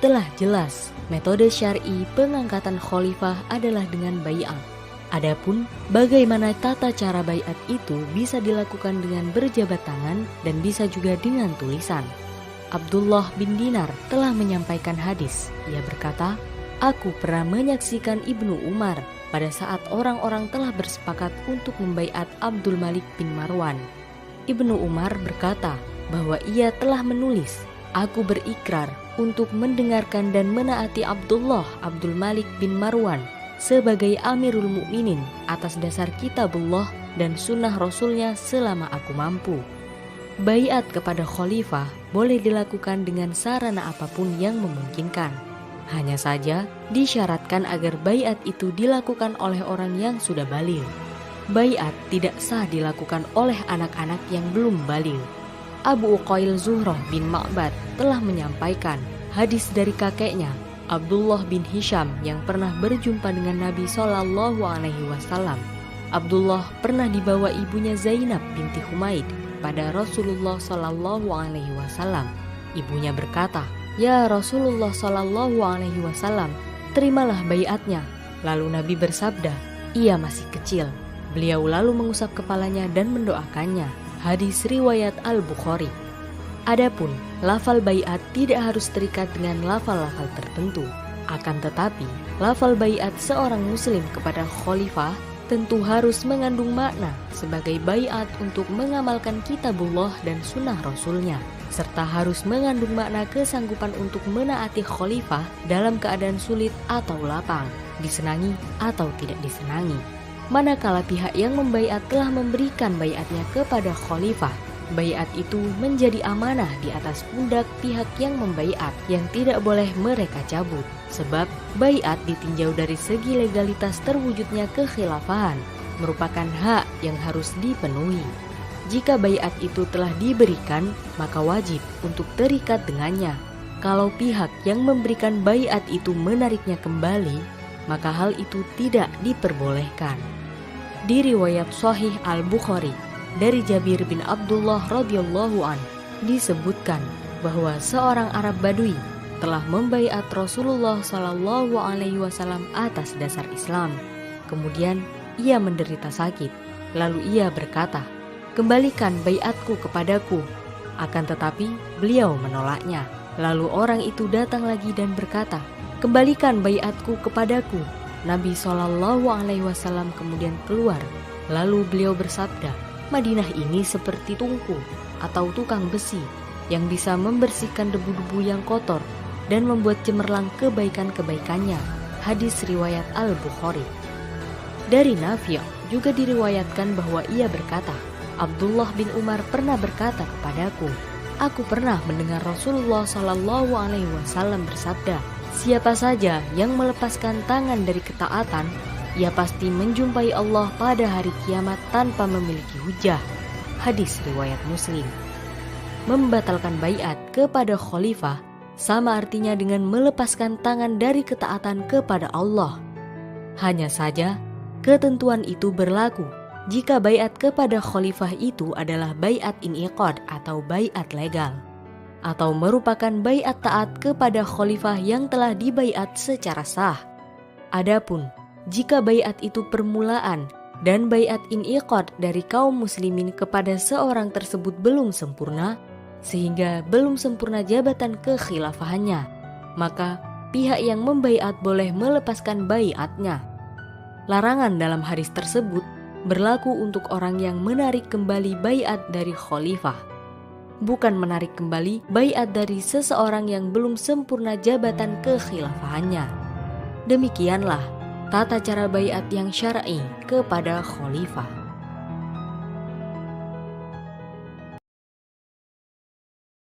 telah jelas metode syar'i pengangkatan khalifah adalah dengan bai'at. Adapun bagaimana tata cara bai'at itu bisa dilakukan dengan berjabat tangan dan bisa juga dengan tulisan. Abdullah bin Dinar telah menyampaikan hadis. Ia berkata, "Aku pernah menyaksikan Ibnu Umar pada saat orang-orang telah bersepakat untuk membaiat Abdul Malik bin Marwan. Ibnu Umar berkata bahwa ia telah menulis, 'Aku berikrar untuk mendengarkan dan menaati Abdul Malik bin Marwan sebagai Amirul Mukminin atas dasar kitabullah dan sunnah Rasulnya selama aku mampu.' Baiat kepada khalifah boleh dilakukan dengan sarana apapun yang memungkinkan. Hanya saja disyaratkan agar baiat itu dilakukan oleh orang yang sudah baligh. Baiat tidak sah dilakukan oleh anak-anak yang belum baligh. Abu Uqail Zuhrah bin Ma'bad telah menyampaikan hadis dari kakeknya Abdullah bin Hisham yang pernah berjumpa dengan Nabi SAW. Abdullah pernah dibawa ibunya Zainab binti Humaid pada Rasulullah SAW. Ibunya berkata, "Ya Rasulullah SAW, terimalah baiatnya." Lalu Nabi bersabda, "Ia masih kecil." Beliau lalu mengusap kepalanya dan mendoakannya. Hadis riwayat Al-Bukhari. Adapun lafal baiat tidak harus terikat dengan lafal-lafal tertentu. Akan tetapi, lafal baiat seorang muslim kepada khalifah tentu harus mengandung makna sebagai baiat untuk mengamalkan kitabullah dan sunnah Rasulnya, serta harus mengandung makna kesanggupan untuk menaati khalifah dalam keadaan sulit atau lapang, disenangi atau tidak disenangi. Manakala pihak yang membaiat telah memberikan baiatnya kepada khalifah, baiat itu menjadi amanah di atas pundak pihak yang membaiat yang tidak boleh mereka cabut. Sebab baiat ditinjau dari segi legalitas terwujudnya kekhilafahan, merupakan hak yang harus dipenuhi. Jika baiat itu telah diberikan, maka wajib untuk terikat dengannya. Kalau pihak yang memberikan baiat itu menariknya kembali, maka hal itu tidak diperbolehkan. Di riwayat Sahih Al-Bukhari dari Jabir bin Abdullah radhiyallahu an disebutkan bahwa seorang Arab Badui telah membaiat Rasulullah SAW atas dasar Islam. Kemudian ia menderita sakit. Lalu ia berkata, "Kembalikan baiatku kepadaku." Akan tetapi beliau menolaknya. Lalu orang itu datang lagi dan berkata, "Kembalikan baiatku kepadaku." Nabi SAW kemudian keluar. Lalu beliau bersabda, "Madinah ini seperti tungku atau tukang besi yang bisa membersihkan debu-debu yang kotor dan membuat cemerlang kebaikan-kebaikannya." Hadis riwayat Al-Bukhari. Dari Nafi' juga diriwayatkan bahwa ia berkata, "Abdullah bin Umar pernah berkata kepadaku, aku pernah mendengar Rasulullah SAW bersabda, siapa saja yang melepaskan tangan dari ketaatan, ia pasti menjumpai Allah pada hari kiamat tanpa memiliki hujah." Hadis riwayat Muslim. Membatalkan baiat kepada khalifah sama artinya dengan melepaskan tangan dari ketaatan kepada Allah. Hanya saja, ketentuan itu berlaku jika baiat kepada khalifah itu adalah baiat iniqad atau baiat legal, atau merupakan baiat taat kepada khalifah yang telah dibaiat secara sah. Adapun jika baiat itu permulaan dan baiat iniqad dari kaum muslimin kepada seorang tersebut belum sempurna, sehingga belum sempurna jabatan kekhilafahannya, maka pihak yang membaiat boleh melepaskan baiatnya. Larangan dalam hadis tersebut berlaku untuk orang yang menarik kembali baiat dari khalifah, bukan menarik kembali baiat dari seseorang yang belum sempurna jabatan kekhilafahannya. Demikianlah tata cara baiat yang syar'i kepada khalifah.